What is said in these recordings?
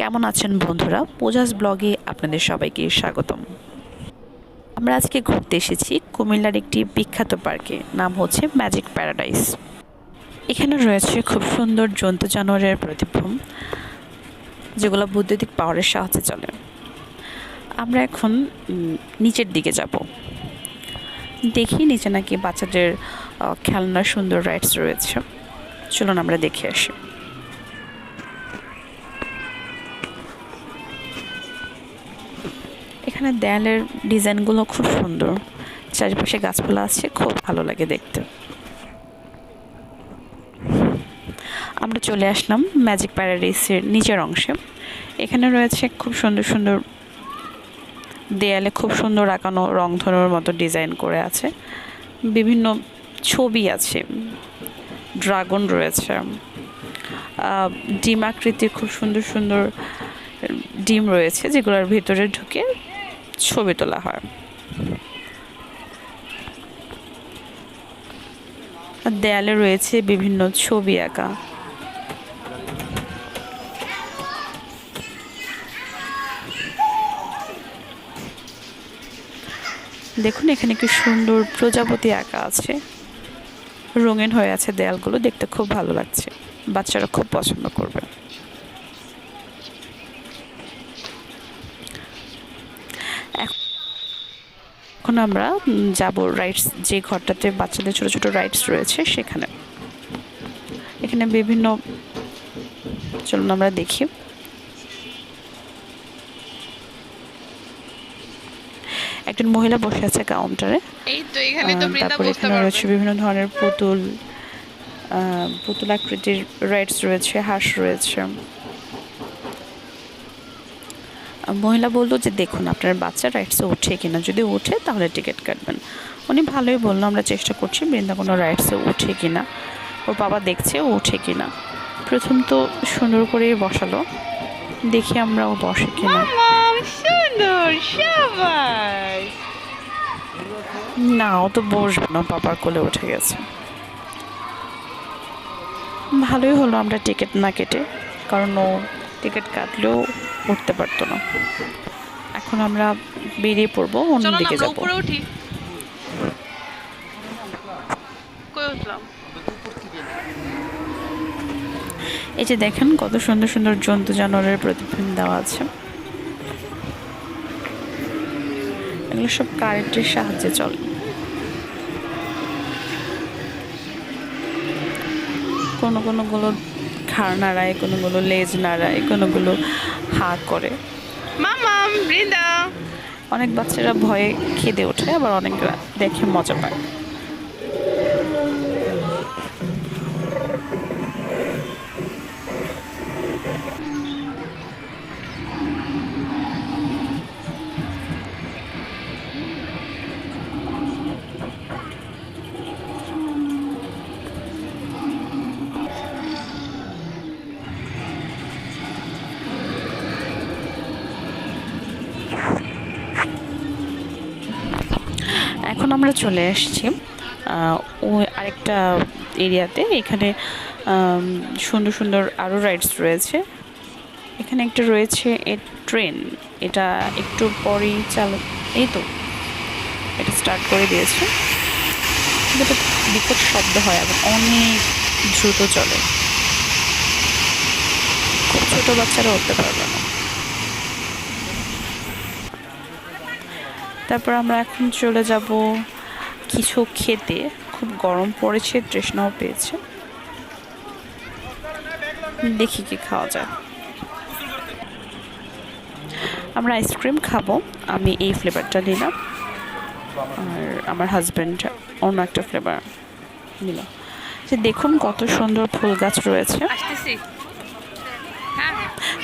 কেমন আছেন বন্ধুরা? পূজাস ব্লগে আপনাদের সবাইকে স্বাগতম। আমরা আজকে ঘুরতে এসেছি কুমিল্লার একটি বিখ্যাত পার্কে, নাম হচ্ছে ম্যাজিক প্যারাডাইস। এখানে রয়েছে খুব সুন্দর জন্তু জানোয়ারের প্রতিবিম্ব, যেগুলো বৈদ্যুতিক পাওয়ারের সাহায্যে চলে। আমরা এখন নিচের দিকে যাব, দেখি নিচে নাকি বাচ্চাদের খেলনার সুন্দর রাইডস রয়েছে। চলুন আমরা দেখে আসি। এখানে দেয়ালের ডিজাইনগুলো খুব সুন্দর, চারিপাশে গাছপালা আছে, খুব ভালো লাগে দেখতে। আমরা চলে আসলাম ম্যাজিক প্যারাডাইসের নিচের অংশে। এখানে রয়েছে খুব সুন্দর সুন্দর দেয়ালে খুব সুন্দর আঁকানো রং ধনুর মতো ডিজাইন করে আছে, বিভিন্ন ছবি আছে, ড্রাগন রয়েছে, ডিম আকৃতির খুব সুন্দর সুন্দর ডিম রয়েছে, যেগুলোর ভিতরে ঢুকে ছবি তোলা হয়। দেয়ালে রয়েছে বিভিন্ন ছবি আঁকা। দেখুন এখানে কি সুন্দর প্রজাপতি আঁকা আছে, রঙিন হয়ে আছে দেয়ালগুলো, দেখতে খুব ভালো লাগছে, বাচ্চারা খুব পছন্দ করবে। এখন আমরা যাব রাইডস, যে ঘরটাতে বাচ্চাদের ছোট ছোট রাইডস রয়েছে সেখানে। এখানে বিভিন্ন, চলুন আমরা দেখি। একজন মহিলা বসে আছে কাউন্টারে। তারপরে এখানে রয়েছে বিভিন্ন ধরনের পুতুল আকৃতির রাইডস রয়েছে, হাঁস রয়েছে। মহিলা বললো যে দেখুন আপনার বাচ্চা রাইডসে ওঠে কিনা, যদি ওঠে তাহলে টিকিট কাটবেন। উনি ভালোই বললো, আমরা চেষ্টা করছি বৃন্দাবন রাইডসে ওঠে কিনা, ওর বাবা দেখছে ও ওঠে কিনা। প্রথম তো সুন্দর করে বসালো, দেখি আমরা ও বসে কিনা। না, ও তো বসবে না, বাবার কোলে উঠে গেছে। ভালোই হলো আমরা টিকিট না কেটে, কারণ ও টিকিট কাটলেও উঠতে পারতো না। এখন আমরা বেরিয়ে পড়বো, অন্যদিকে যাবো। এই যে দেখেন কত সুন্দর সুন্দর জন্তু জানোয়ারের প্রতিবিম্ব দেওয়া আছে। এগুলো সব কারেন্টের সাহায্যে চলে। কোনোগুলো ঘাড় নাড়ায়, কোনোগুলো লেজ নাড়ায়, কোনোগুলো হা করে। অনেক বাচ্চারা ভয়ে কেঁদে ওঠে, আবার অনেকরা দেখে মজা পায়। এখন আমরা চলে আসছি ওই আরেকটা এরিয়াতে। এখানে সুন্দর সুন্দর আরও রাইডস রয়েছে। এখানে একটা রয়েছে ট্রেন, এটা একটু পরেই এই তো এটা স্টার্ট করে দিয়েছে। কিন্তু বিকট শব্দ হয় এবং অনেক দ্রুত চলে, খুব ছোট বাচ্চারা উঠতে পারবে না। তারপর আমরা এখন চলে যাব কিছু খেতে। খুব গরম পড়েছে, তৃষ্ণাও পেয়েছে, দেখি কি খাওয়া যায়। আমরা আইসক্রিম খাবো, আমি এই ফ্লেভারটা নিলাম, আর আমার হাজব্যান্ড অন্য একটা ফ্লেভার নিল। যে দেখুন কত সুন্দর ফুল গাছ রয়েছে,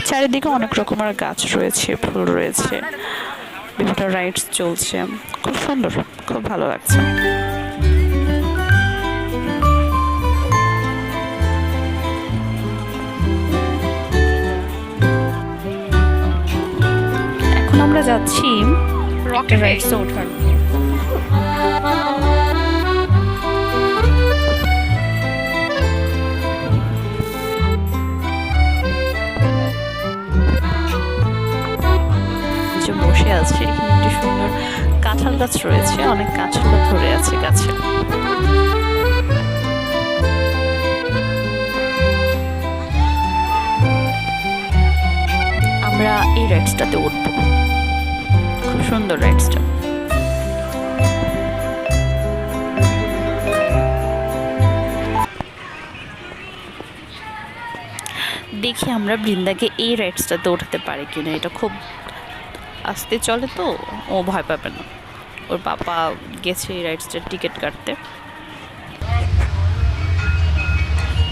চারিদিকে অনেক রকমের গাছ রয়েছে, ফুল রয়েছে, বিভিন্ন রাইডস চলছে, খুব সুন্দর, খুব ভালো লাগছে। এখন আমরা যাচ্ছি একটা রাইডসে ওঠার। আছে। এখানে একটি সুন্দর কাঁঠাল গাছ রয়েছে, অনেক কাঁঠাল ধরে আছে গাছে। আমরা এই রাইডসটাতে উঠবো, খুব সুন্দর রাইডসটা। দেখি আমরা বৃন্দাকে এই রাইডসটাতে উঠাতে পারি কিনা। এটা খুব আস্তে চলে তো, ও ভয় পাবে না। ওর পাপা গেছে এই রাইডসটার টিকিট কাটতে,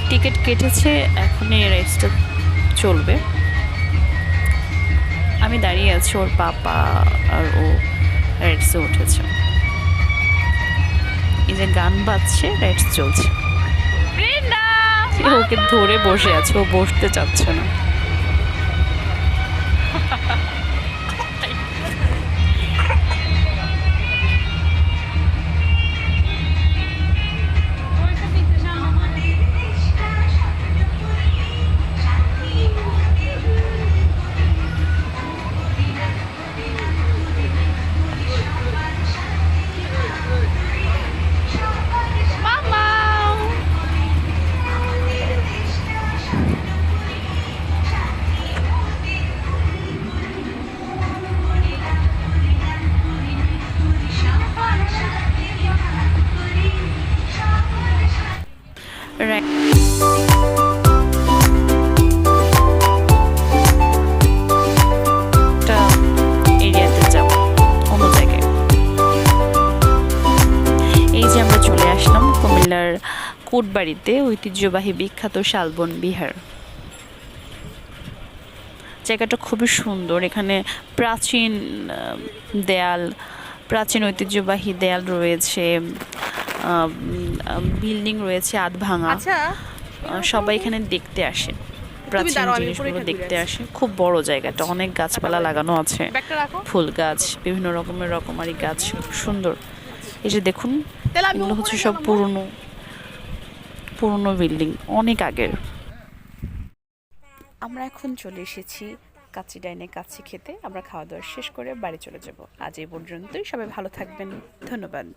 টিকিট কেটেছে, এখন এই রাইডসটা চলবে। আমি দাঁড়িয়ে আছি, ওর পাপা আর ও রাইডসে উঠেছে। এই যে গান বাজছে, রাইডস চলছে। ওকে ধরে বসে আছে, ও বসতে চাচ্ছে না। এরিয়াতে যাব অন্য জায়গায়। এই যে আমরা চলে আসলাম কুমিল্লার কোটবাড়িতে, ঐতিহ্যবাহী বিখ্যাত শালবন বিহার। জায়গাটা খুবই সুন্দর। এখানে প্রাচীন দেয়াল, প্রাচীন ঐতিহ্যবাহী দেয়াল রয়েছে, বিল্ডিং রয়েছে আধ ভাঙা। সবাই এখানে দেখতে আসে, প্রাচীন জিনিসগুলো দেখতে আসে। খুব বড় জায়গাটা, অনেক গাছপালা লাগানো আছে, ফুল গাছ, বিভিন্ন রকমের রকমারি গাছ, সুন্দর। এই যে দেখুন, এগুলো হচ্ছে সব পুরনো পুরনো বিল্ডিং, অনেক আগের। আমরা এখন চলে এসেছি কাচ্চি ডাইনে কাচ্চি খেতে। আমরা খাওয়া দাওয়া শেষ করে বাড়ি চলে যাব। আজ এই পর্যন্তই, সবাই ভালো থাকবেন, ধন্যবাদ।